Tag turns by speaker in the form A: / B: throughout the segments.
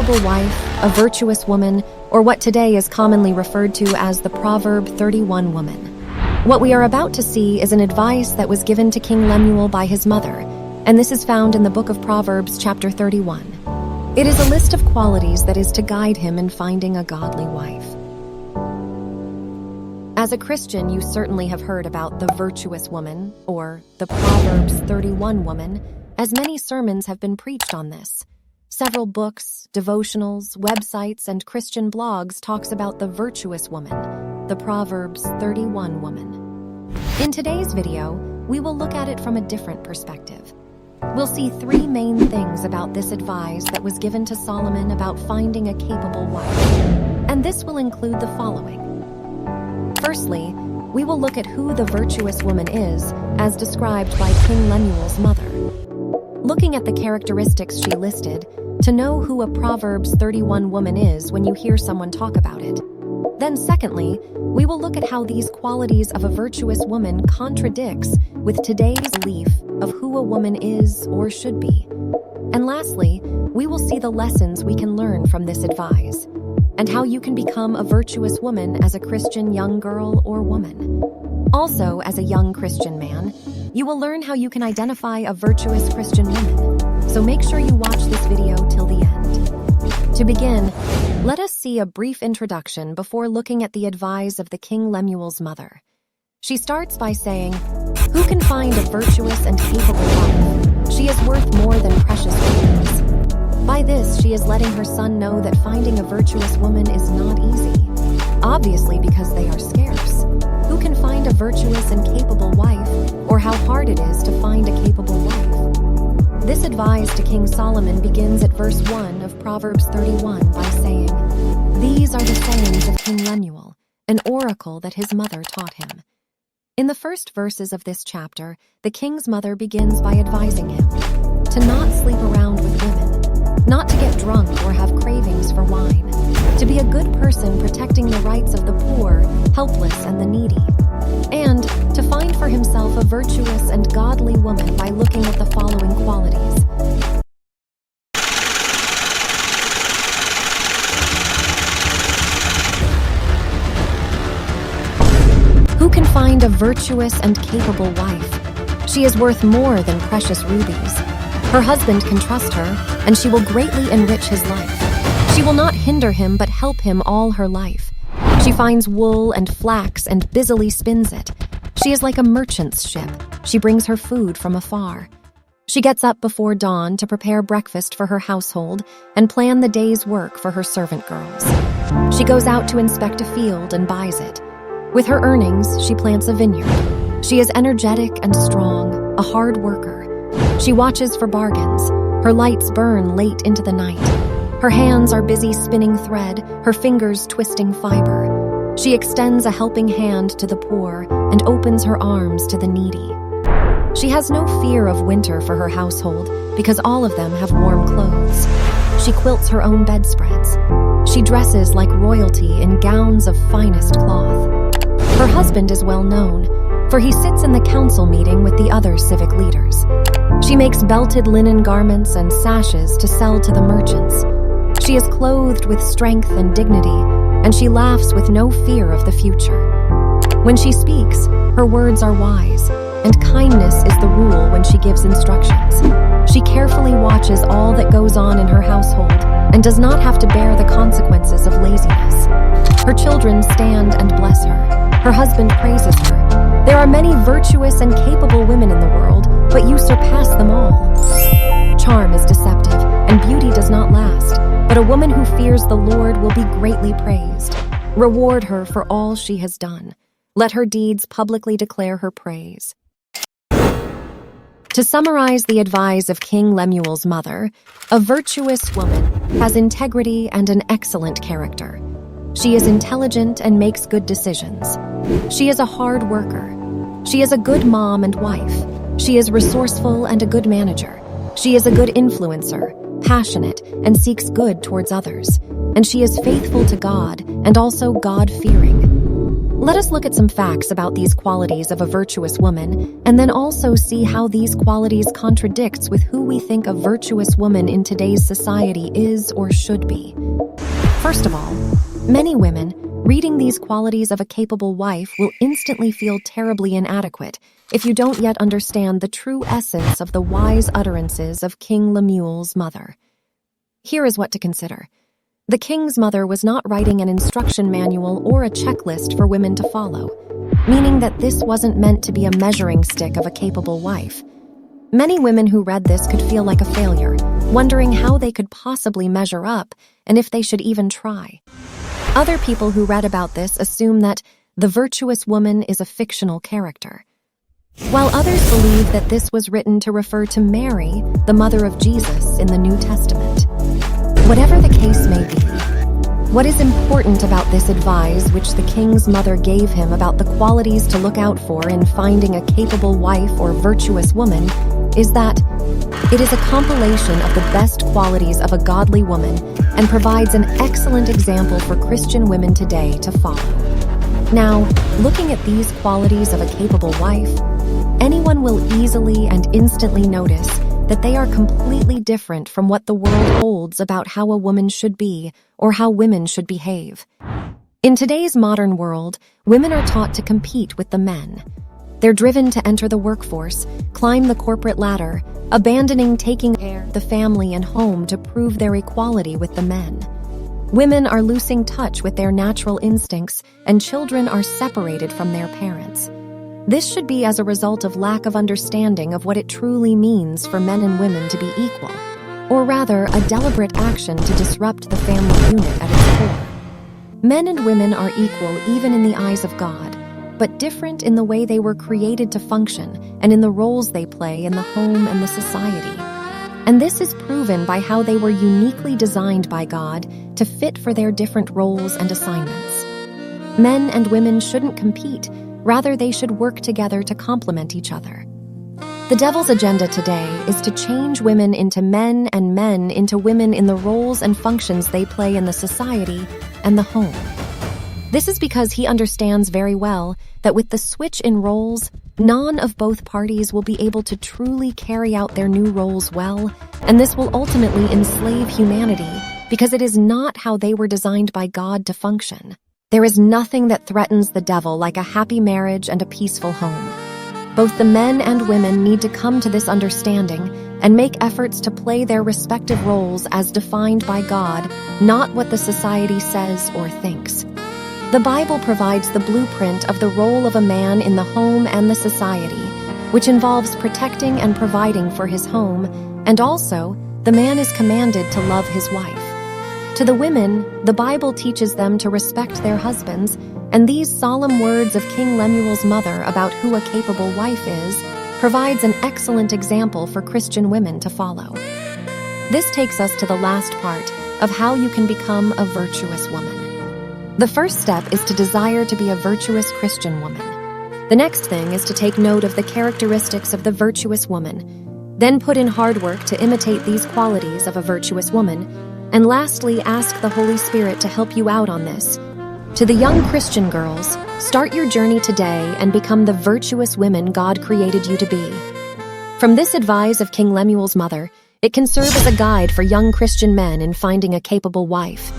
A: capable wife, a virtuous woman, or what today is commonly referred to as the Proverb 31 woman. What we are about to see is an advice that was given to King Lemuel by his mother, and this is found in the book of Proverbs chapter 31. It is a list of qualities that is to guide him in finding a godly wife. As a Christian, you certainly have heard about the virtuous woman, or the Proverbs 31 woman, as many sermons have been preached on this. Several books, devotionals, websites, and Christian blogs talks about the virtuous woman, the Proverbs 31 woman. In today's video, we will look at it from a different perspective. We'll see three main things about this advice that was given to Solomon about finding a capable wife. And this will include the following. Firstly, we will look at who the virtuous woman is, as described by King Lemuel's mother. Looking at the characteristics she listed, to know who a Proverbs 31 woman is when you hear someone talk about it. Then secondly, we will look at how these qualities of a virtuous woman contradicts with today's belief of who a woman is or should be. And lastly, we will see the lessons we can learn from this advice, and how you can become a virtuous woman as a Christian young girl or woman. Also, as a young Christian man, you will learn how you can identify a virtuous Christian woman. So make sure you watch this video till the end. To begin, let us see a brief introduction before looking at the advice of the King Lemuel's mother. She starts by saying, "Who can find a virtuous and capable wife? She is worth more than precious rubies." By this, she is letting her son know that finding a virtuous woman is not easy, obviously because they are scarce. Who can find a virtuous and capable wife, or how hard it is to find a capable wife? This advice to King Solomon begins at verse 1 of Proverbs 31 by saying, "These are the sayings of King Lemuel, an oracle that his mother taught him." In the first verses of this chapter, the king's mother begins by advising him to not sleep around with women, not to get drunk or have cravings for wine, to be a good person protecting the rights of the poor, helpless, and the needy, and to find for himself a virtuous and godly woman by looking at the following qualities. Who can find a virtuous and capable wife? She is worth more than precious rubies. Her husband can trust her, and she will greatly enrich his life. She will not hinder him but help him all her life. She finds wool and flax and busily spins it. She is like a merchant's ship. She brings her food from afar. She gets up before dawn to prepare breakfast for her household and plan the day's work for her servant girls. She goes out to inspect a field and buys it. With her earnings, she plants a vineyard. She is energetic and strong, a hard worker. She watches for bargains. Her lights burn late into the night. Her hands are busy spinning thread, her fingers twisting fiber. She extends a helping hand to the poor and opens her arms to the needy. She has no fear of winter for her household because all of them have warm clothes. She quilts her own bedspreads. She dresses like royalty in gowns of finest cloth. Her husband is well known, for he sits in the council meeting with the other civic leaders. She makes belted linen garments and sashes to sell to the merchants. She is clothed with strength and dignity, and she laughs with no fear of the future. When she speaks, her words are wise, and kindness is the rule when she gives instructions. She carefully watches all that goes on in her household and does not have to bear the consequences of laziness. Her children stand and bless her. Her husband praises her. There are many virtuous and capable women in the world, but you surpass them all. Charm is deceptive, and beauty does not last, but a woman who fears the Lord will be greatly praised. Reward her for all she has done. Let her deeds publicly declare her praise. To summarize the advice of King Lemuel's mother, a virtuous woman has integrity and an excellent character. She is intelligent and makes good decisions. She is a hard worker. She is a good mom and wife. She is resourceful and a good manager. She is a good influencer, passionate, and seeks good towards others. And she is faithful to God and also God-fearing. Let us look at some facts about these qualities of a virtuous woman, and then also see how these qualities contradicts with who we think a virtuous woman in today's society is or should be. First of all, many women, reading these qualities of a capable wife, will instantly feel terribly inadequate if you don't yet understand the true essence of the wise utterances of King Lemuel's mother. Here is what to consider. The king's mother was not writing an instruction manual or a checklist for women to follow, meaning that this wasn't meant to be a measuring stick of a capable wife. Many women who read this could feel like a failure, wondering how they could possibly measure up and if they should even try. Other people who read about this assume that the virtuous woman is a fictional character, while others believe that this was written to refer to Mary, the mother of Jesus, in the New Testament. Whatever the case may be, what is important about this advice which the king's mother gave him about the qualities to look out for in finding a capable wife or virtuous woman is that it is a compilation of the best qualities of a godly woman and provides an excellent example for Christian women today to follow. Now, looking at these qualities of a capable wife, anyone will easily and instantly notice that they are completely different from what the world holds about how a woman should be or how women should behave. In today's modern world, women are taught to compete with the men. They're driven to enter the workforce, climb the corporate ladder, abandoning taking care of the family and home to prove their equality with the men. Women are losing touch with their natural instincts, and children are separated from their parents. This should be as a result of lack of understanding of what it truly means for men and women to be equal, or rather, a deliberate action to disrupt the family unit at its core. Men and women are equal even in the eyes of God, but different in the way they were created to function and in the roles they play in the home and the society. And this is proven by how they were uniquely designed by God to fit for their different roles and assignments. Men and women shouldn't compete. Rather, they should work together to complement each other. The devil's agenda today is to change women into men and men into women in the roles and functions they play in the society and the home. This is because he understands very well that with the switch in roles, none of both parties will be able to truly carry out their new roles well, and this will ultimately enslave humanity because it is not how they were designed by God to function. There is nothing that threatens the devil like a happy marriage and a peaceful home. Both the men and women need to come to this understanding and make efforts to play their respective roles as defined by God, not what the society says or thinks. The Bible provides the blueprint of the role of a man in the home and the society, which involves protecting and providing for his home, and also, the man is commanded to love his wife. To the women, the Bible teaches them to respect their husbands, and these solemn words of King Lemuel's mother about who a capable wife is provides an excellent example for Christian women to follow. This takes us to the last part of how you can become a virtuous woman. The first step is to desire to be a virtuous Christian woman. The next thing is to take note of the characteristics of the virtuous woman, then put in hard work to imitate these qualities of a virtuous woman, and lastly, ask the Holy Spirit to help you out on this. To the young Christian girls, start your journey today and become the virtuous women God created you to be. From this advice of King Lemuel's mother, it can serve as a guide for young Christian men in finding a capable wife.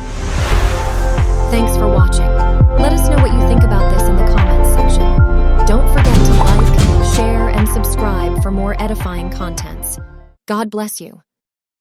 A: Thanks for watching. Let us know what you think about this in the comments section. Don't forget to like, share, and subscribe for more edifying contents. God bless you.